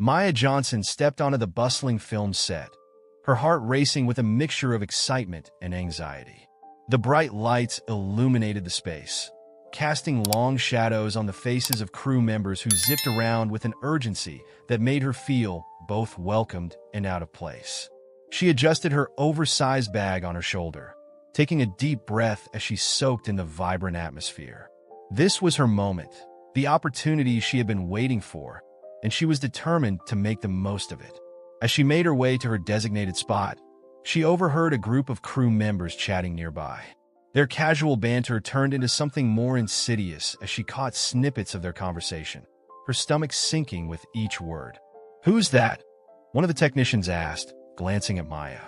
Maya Johnson stepped onto the bustling film set, her heart racing with a mixture of excitement and anxiety. The bright lights illuminated the space, casting long shadows on the faces of crew members who zipped around with an urgency that made her feel both welcomed and out of place. She adjusted her oversized bag on her shoulder, taking a deep breath as she soaked in the vibrant atmosphere. This was her moment, the opportunity she had been waiting for, and she was determined to make the most of it. As she made her way to her designated spot, she overheard a group of crew members chatting nearby. Their casual banter turned into something more insidious as she caught snippets of their conversation, her stomach sinking with each word. "Who's that?" one of the technicians asked, glancing at Maya.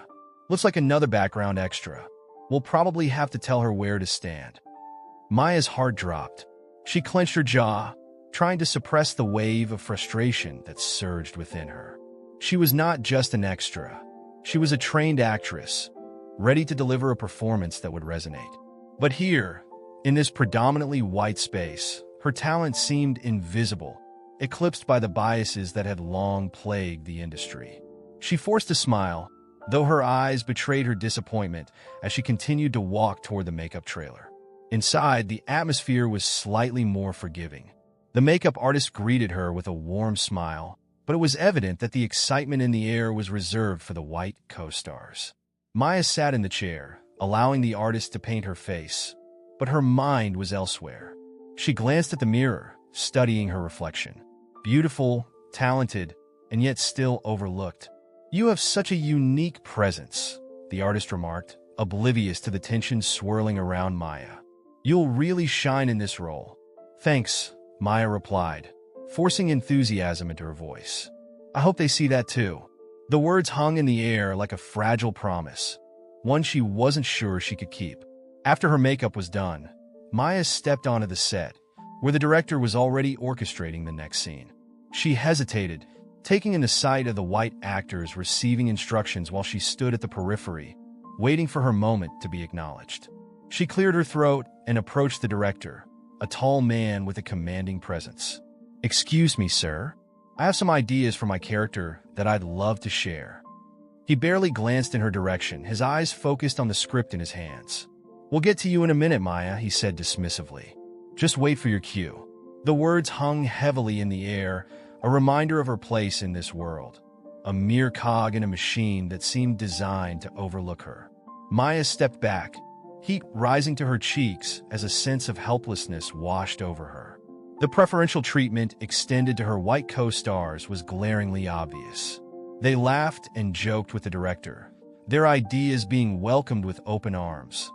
"Looks like another background extra. We'll probably have to tell her where to stand." Maya's heart dropped. She clenched her jaw, trying to suppress the wave of frustration that surged within her. She was not just an extra. She was a trained actress, ready to deliver a performance that would resonate. But here, in this predominantly white space, her talent seemed invisible, eclipsed by the biases that had long plagued the industry. She forced a smile, though her eyes betrayed her disappointment as she continued to walk toward the makeup trailer. Inside, the atmosphere was slightly more forgiving. The makeup artist greeted her with a warm smile, but it was evident that the excitement in the air was reserved for the white co-stars. Maya sat in the chair, allowing the artist to paint her face, but her mind was elsewhere. She glanced at the mirror, studying her reflection. Beautiful, talented, and yet still overlooked. "You have such a unique presence," the artist remarked, oblivious to the tension swirling around Maya. "You'll really shine in this role." "Thanks," Maya replied, forcing enthusiasm into her voice. "I hope they see that too." The words hung in the air like a fragile promise, one she wasn't sure she could keep. After her makeup was done, Maya stepped onto the set, where the director was already orchestrating the next scene. She hesitated, taking in the sight of the white actors receiving instructions while she stood at the periphery, waiting for her moment to be acknowledged. She cleared her throat and approached the director, a tall man with a commanding presence. "Excuse me, sir. I have some ideas for my character that I'd love to share." He barely glanced in her direction, his eyes focused on the script in his hands. "We'll get to you in a minute, Maya," he said dismissively. "Just wait for your cue." The words hung heavily in the air, a reminder of her place in this world, a mere cog in a machine that seemed designed to overlook her. Maya stepped back, heat rising to her cheeks as a sense of helplessness washed over her. The preferential treatment extended to her white co-stars was glaringly obvious. They laughed and joked with the director, their ideas being welcomed with open arms,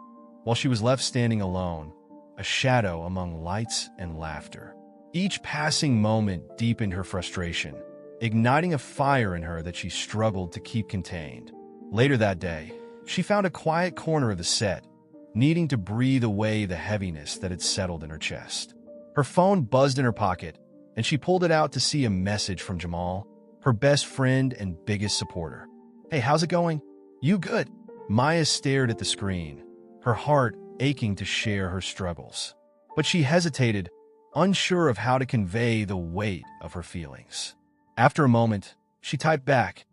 while she was left standing alone, a shadow among lights and laughter. Each passing moment deepened her frustration, igniting a fire in her that she struggled to keep contained. Later that day, she found a quiet corner of the set, needing to breathe away the heaviness that had settled in her chest. Her phone buzzed in her pocket, and she pulled it out to see a message from Jamal, her best friend and biggest supporter. "Hey, how's it going?" "You good?" Maya stared at the screen, her heart aching to share her struggles. But she hesitated, unsure of how to convey the weight of her feelings. After a moment, she typed back,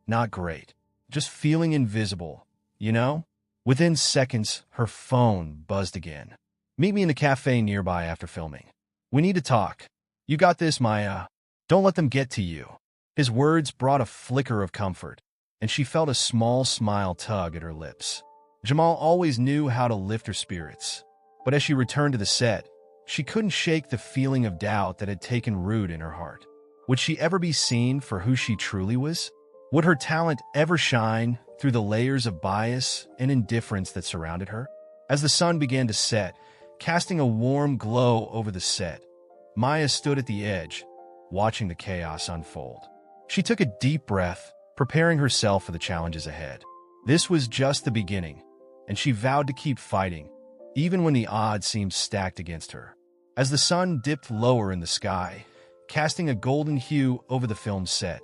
"Not great. Just feeling invisible, you know?" Within seconds, her phone buzzed again. "Meet me in the cafe nearby after filming. We need to talk." "You got this, Maya. Don't let them get to you." His words brought a flicker of comfort, and she felt a small smile tug at her lips. Jamal always knew how to lift her spirits, but as she returned to the set, she couldn't shake the feeling of doubt that had taken root in her heart. Would she ever be seen for who she truly was? Would her talent ever shine through the layers of bias and indifference that surrounded her? As the sun began to set, casting a warm glow over the set, Maya stood at the edge, watching the chaos unfold. She took a deep breath, preparing herself for the challenges ahead. This was just the beginning, and she vowed to keep fighting, even when the odds seemed stacked against her. As the sun dipped lower in the sky, casting a golden hue over the film set,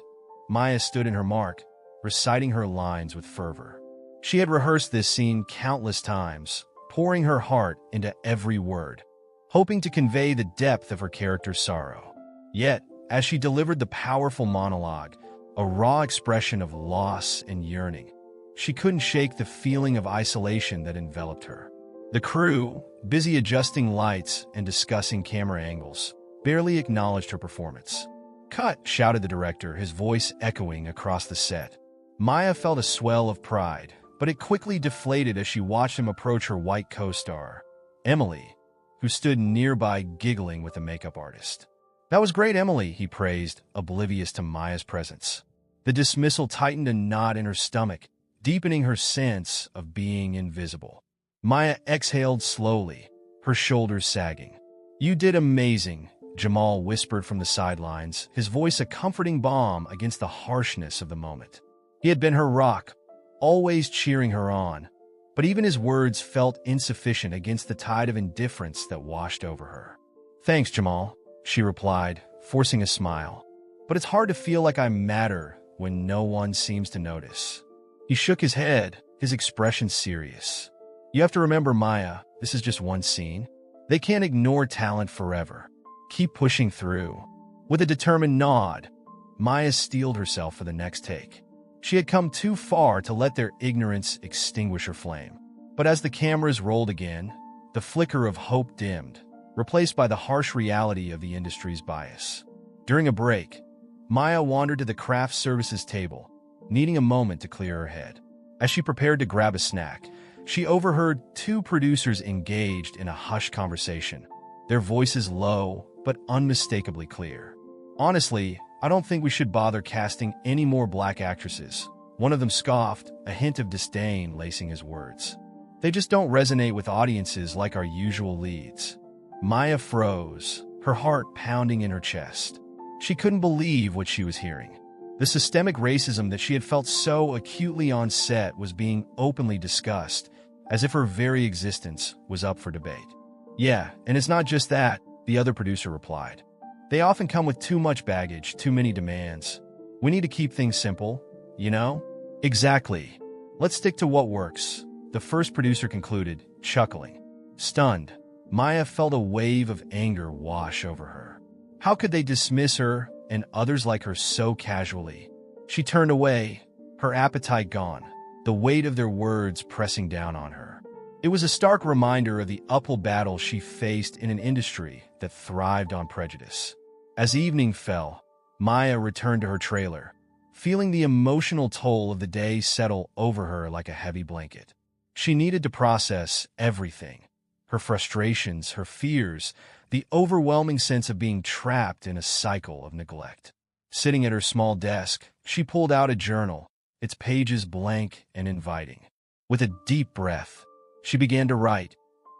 Maya stood in her mark, reciting her lines with fervor. She had rehearsed this scene countless times, pouring her heart into every word, hoping to convey the depth of her character's sorrow. Yet, As she delivered the powerful monologue, a raw expression of loss and yearning, she couldn't shake the feeling of isolation that enveloped her. The crew, busy adjusting lights and discussing camera angles, barely acknowledged her performance. "Cut!" shouted the director, his voice echoing across the set. Maya felt a swell of pride, but it quickly deflated as she watched him approach her white co-star, Emily, who stood nearby giggling with the makeup artist. "That was great, Emily," he praised, oblivious to Maya's presence. The dismissal tightened a knot in her stomach, deepening her sense of being invisible. Maya exhaled slowly, her shoulders sagging. "You did amazing," Jamal whispered from the sidelines, his voice a comforting balm against the harshness of the moment. He had been her rock, always cheering her on, but even his words felt insufficient against the tide of indifference that washed over her. "Thanks, Jamal," she replied, forcing a smile. "But it's hard to feel like I matter when no one seems to notice." He shook his head, his expression serious. "You have to remember, Maya, this is just one scene. They can't ignore talent forever. Keep pushing through." With a determined nod, Maya steeled herself for the next take. She had come too far to let their ignorance extinguish her flame. But as the cameras rolled again, the flicker of hope dimmed, replaced by the harsh reality of the industry's bias. During a break, Maya wandered to the craft services table, needing a moment to clear her head. As she prepared to grab a snack, she overheard two producers engaged in a hushed conversation, their voices low but unmistakably clear. "Honestly, I don't think we should bother casting any more black actresses," one of them scoffed, a hint of disdain lacing his words. "They just don't resonate with audiences like our usual leads." Maya froze, her heart pounding in her chest. She couldn't believe what she was hearing. The systemic racism that she had felt so acutely on set was being openly discussed, as if her very existence was up for debate. "Yeah, and it's not just that," the other producer replied. "They often come with too much baggage, too many demands. We need to keep things simple, you know?" "Exactly. Let's stick to what works," the first producer concluded, chuckling. Stunned, Maya felt a wave of anger wash over her. How could they dismiss her and others like her so casually? She turned away, her appetite gone, the weight of their words pressing down on her. It was a stark reminder of the uphill battle she faced in an industry that thrived on prejudice. As evening fell, Maya returned to her trailer, feeling the emotional toll of the day settle over her like a heavy blanket. She needed to process everything: her frustrations, her fears, the overwhelming sense of being trapped in a cycle of neglect. Sitting at her small desk, she pulled out a journal, its pages blank and inviting. With a deep breath, she began to write,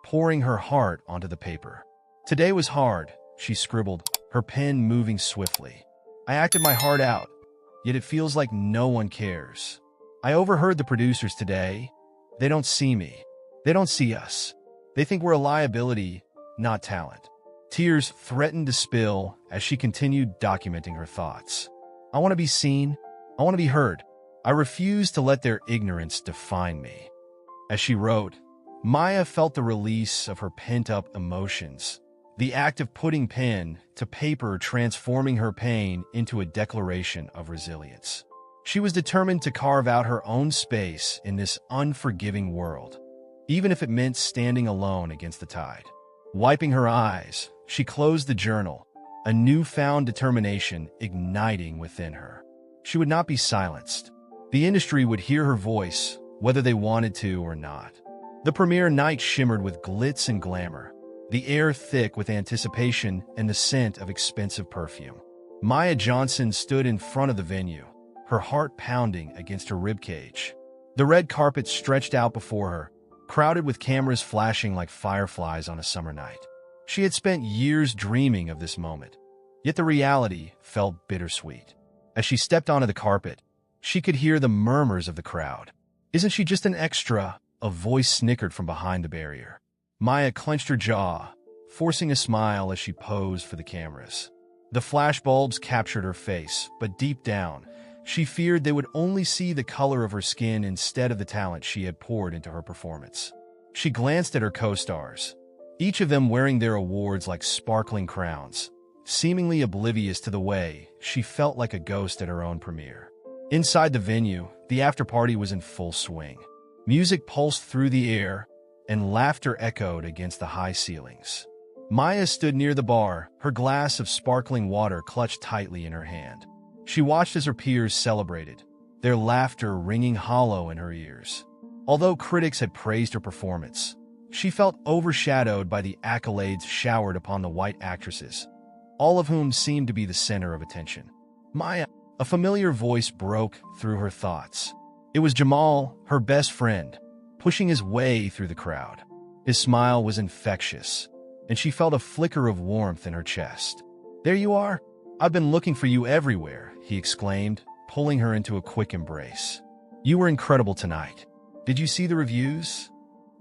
pouring her heart onto the paper. "Today was hard," she scribbled, her pen moving swiftly. "I acted my heart out, yet it feels like no one cares. I overheard the producers today. They don't see me. They don't see us. They think we're a liability, not talent." Tears threatened to spill as she continued documenting her thoughts. "I want to be seen. I want to be heard. I refuse to let their ignorance define me." As she wrote, Maya felt the release of her pent-up emotions, the act of putting pen to paper transforming her pain into a declaration of resilience. She was determined to carve out her own space in this unforgiving world, even if it meant standing alone against the tide. Wiping her eyes, she closed the journal, a newfound determination igniting within her. She would not be silenced. The industry would hear her voice, whether they wanted to or not. The premiere night shimmered with glitz and glamour, the air thick with anticipation and the scent of expensive perfume. Maya Johnson stood in front of the venue, her heart pounding against her ribcage. The red carpet stretched out before her, crowded with cameras flashing like fireflies on a summer night. She had spent years dreaming of this moment, yet the reality felt bittersweet. As she stepped onto the carpet, she could hear the murmurs of the crowd. "Isn't she just an extra?" a voice snickered from behind the barrier. Maya clenched her jaw, forcing a smile as she posed for the cameras. The flashbulbs captured her face, but deep down, she feared they would only see the color of her skin instead of the talent she had poured into her performance. She glanced at her co-stars, each of them wearing their awards like sparkling crowns, seemingly oblivious to the way she felt like a ghost at her own premiere. Inside the venue, the after-party was in full swing. Music pulsed through the air, and laughter echoed against the high ceilings. Maya stood near the bar, her glass of sparkling water clutched tightly in her hand. She watched as her peers celebrated, their laughter ringing hollow in her ears. Although critics had praised her performance, she felt overshadowed by the accolades showered upon the white actresses, all of whom seemed to be the center of attention. Maya, a familiar voice broke through her thoughts. It was Jamal, her best friend, pushing his way through the crowd. His smile was infectious, and she felt a flicker of warmth in her chest. "There you are! I've been looking for you everywhere," he exclaimed, pulling her into a quick embrace. "You were incredible tonight. Did you see the reviews?"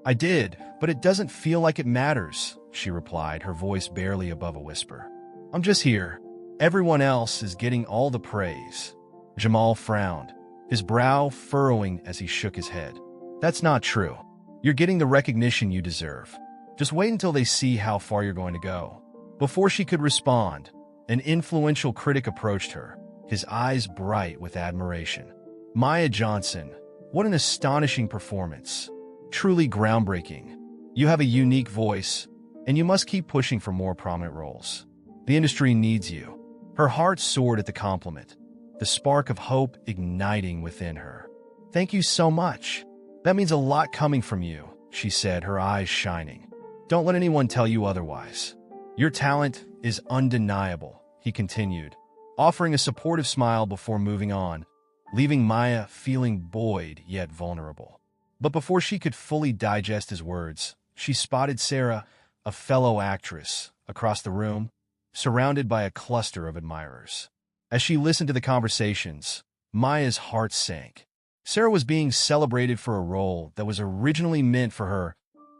"I did, but it doesn't feel like it matters," she replied, her voice barely above a whisper. "I'm just here. Everyone else is getting all the praise." Jamal frowned, his brow furrowing as he shook his head. "That's not true. You're getting the recognition you deserve. Just wait until they see how far you're going to go." Before she could respond, an influential critic approached her, his eyes bright with admiration. "Maya Johnson, what an astonishing performance. Truly groundbreaking. You have a unique voice, and you must keep pushing for more prominent roles. The industry needs you." Her heart soared at the compliment, the spark of hope igniting within her. "Thank you so much. That means a lot coming from you," she said, her eyes shining. "Don't let anyone tell you otherwise. Your talent is undeniable," he continued, offering a supportive smile before moving on, leaving Maya feeling buoyed yet vulnerable. But before she could fully digest his words, she spotted Sarah, a fellow actress, across the room, surrounded by a cluster of admirers. As she listened to the conversations, Maya's heart sank. Sarah was being celebrated for a role that was originally meant for her,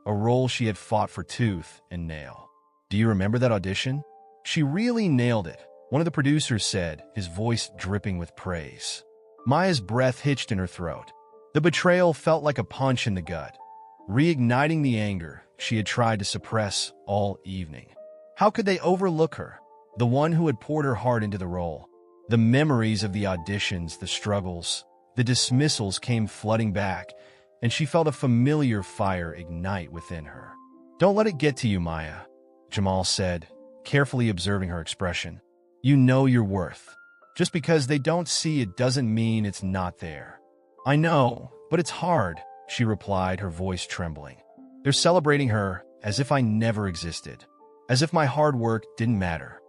a role she had fought for tooth and nail. "Do you remember that audition? She really nailed it," one of the producers said, his voice dripping with praise. Maya's breath hitched in her throat. The betrayal felt like a punch in the gut, reigniting the anger she had tried to suppress all evening. How could they overlook her, the one who had poured her heart into the role? The memories of the auditions, the struggles, the dismissals came flooding back, and she felt a familiar fire ignite within her. "Don't let it get to you, Maya," Jamal said, carefully observing her expression. "You know your worth. Just because they don't see it doesn't mean it's not there." "I know, but it's hard," she replied, her voice trembling. "They're celebrating her as if I never existed, as if my hard work didn't matter."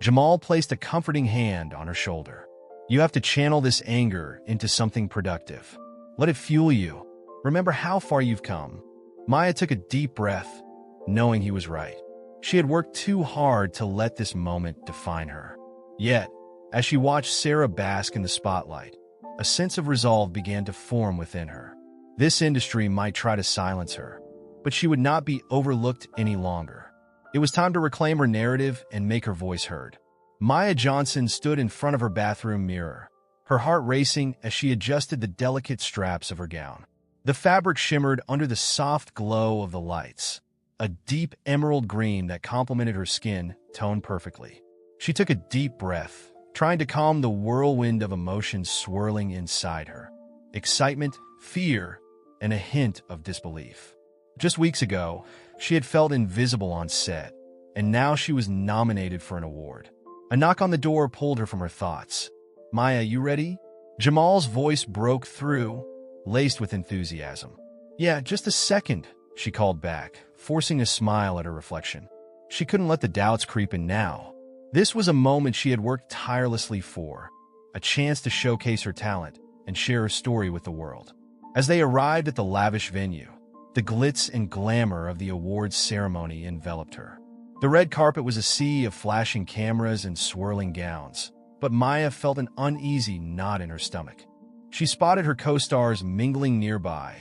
Jamal placed a comforting hand on her shoulder. "You have to channel this anger into something productive. Let it fuel you. Remember how far you've come." Maya took a deep breath, knowing he was right. She had worked too hard to let this moment define her. Yet, as she watched Sarah bask in the spotlight, a sense of resolve began to form within her. This industry might try to silence her, but she would not be overlooked any longer. It was time to reclaim her narrative and make her voice heard. Maya Johnson stood in front of her bathroom mirror, her heart racing as she adjusted the delicate straps of her gown. The fabric shimmered under the soft glow of the lights, a deep emerald green that complemented her skin, toned perfectly. She took a deep breath, trying to calm the whirlwind of emotions swirling inside her. Excitement, fear, and a hint of disbelief. Just weeks ago, she had felt invisible on set, and now she was nominated for an award. A knock on the door pulled her from her thoughts. "Maya, you ready?" Jamal's voice broke through, laced with enthusiasm. "Yeah, just a second," she called back, forcing a smile at her reflection. She couldn't let the doubts creep in now. This was a moment she had worked tirelessly for, a chance to showcase her talent and share her story with the world. As they arrived at the lavish venue, the glitz and glamour of the awards ceremony enveloped her. The red carpet was a sea of flashing cameras and swirling gowns, but Maya felt an uneasy knot in her stomach. She spotted her co-stars mingling nearby,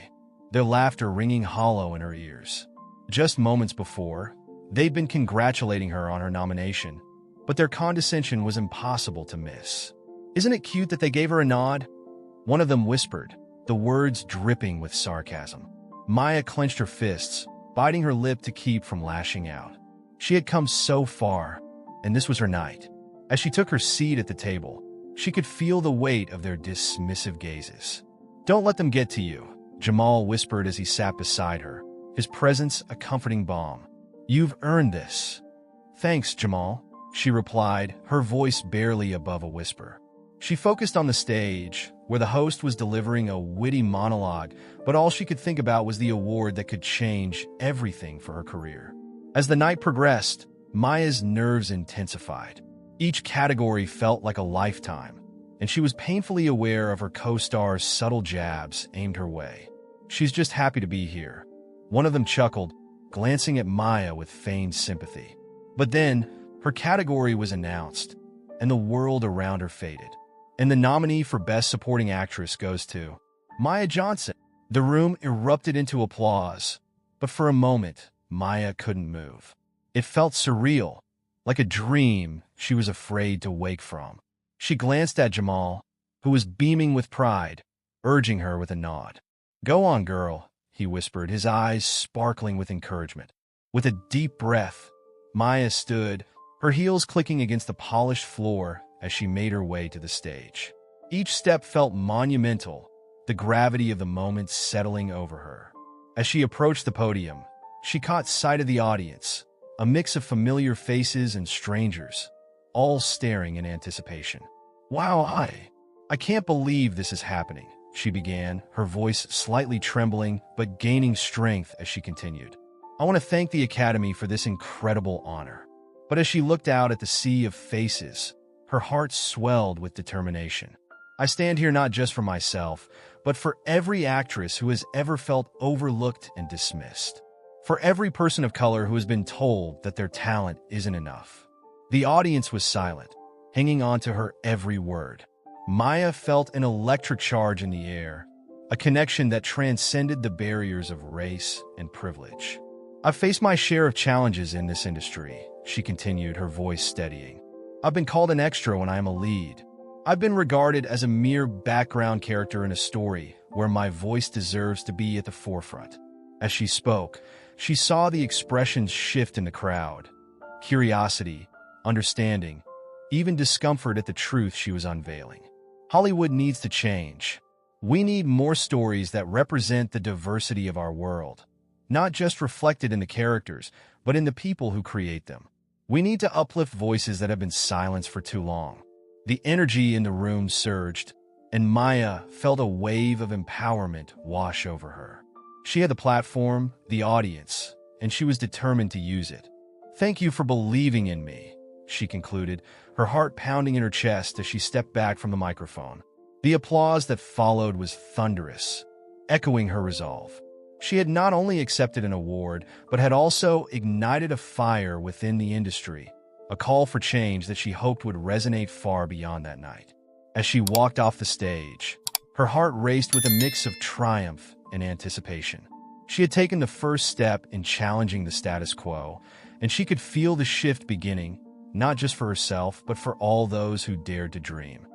their laughter ringing hollow in her ears. Just moments before, they'd been congratulating her on her nomination, but their condescension was impossible to miss. "Isn't it cute that they gave her a nod?" one of them whispered, the words dripping with sarcasm. Maya clenched her fists, biting her lip to keep from lashing out. She had come so far, and this was her night. As she took her seat at the table, she could feel the weight of their dismissive gazes. "Don't let them get to you," Jamal whispered as he sat beside her, his presence a comforting balm. "You've earned this." "Thanks, Jamal," she replied, her voice barely above a whisper. She focused on the stage, where the host was delivering a witty monologue, but all she could think about was the award that could change everything for her career. As the night progressed, Maya's nerves intensified. Each category felt like a lifetime, and she was painfully aware of her co-star's subtle jabs aimed her way. "She's just happy to be here," one of them chuckled, glancing at Maya with feigned sympathy. But then, her category was announced, and the world around her faded. And the nominee for Best Supporting Actress goes to Maya Johnson. The room erupted into applause, but for a moment, Maya couldn't move. It felt surreal, like a dream she was afraid to wake from. She glanced at Jamal, who was beaming with pride, urging her with a nod. "Go on, girl," he whispered, his eyes sparkling with encouragement. With a deep breath, Maya stood, her heels clicking against the polished floor as she made her way to the stage. Each step felt monumental, the gravity of the moment settling over her. As she approached the podium, she caught sight of the audience, a mix of familiar faces and strangers, all staring in anticipation. "Wow, I can't believe this is happening," she began, her voice slightly trembling but gaining strength as she continued. "I want to thank the Academy for this incredible honor." But as she looked out at the sea of faces, her heart swelled with determination. "I stand here not just for myself, but for every actress who has ever felt overlooked and dismissed. For every person of color who has been told that their talent isn't enough." The audience was silent, hanging on to her every word. Maya felt an electric charge in the air, a connection that transcended the barriers of race and privilege. "I've faced my share of challenges in this industry," she continued, her voice steadying. "I've been called an extra when I am a lead. I've been regarded as a mere background character in a story where my voice deserves to be at the forefront." As she spoke, she saw the expressions shift in the crowd. Curiosity, understanding, even discomfort at the truth she was unveiling. Hollywood needs to change. We need more stories that represent the diversity of our world, not just reflected in the characters, but in the people who create them. We need to uplift voices that have been silenced for too long. The energy in the room surged, and Maya felt a wave of empowerment wash over her. She had the platform, the audience, and she was determined to use it. "Thank you for believing in me," she concluded, her heart pounding in her chest as she stepped back from the microphone. The applause that followed was thunderous, echoing her resolve. She had not only accepted an award, but had also ignited a fire within the industry, a call for change that she hoped would resonate far beyond that night. As she walked off the stage, her heart raced with a mix of triumph and anticipation. She had taken the first step in challenging the status quo, and she could feel the shift beginning, not just for herself, but for all those who dared to dream.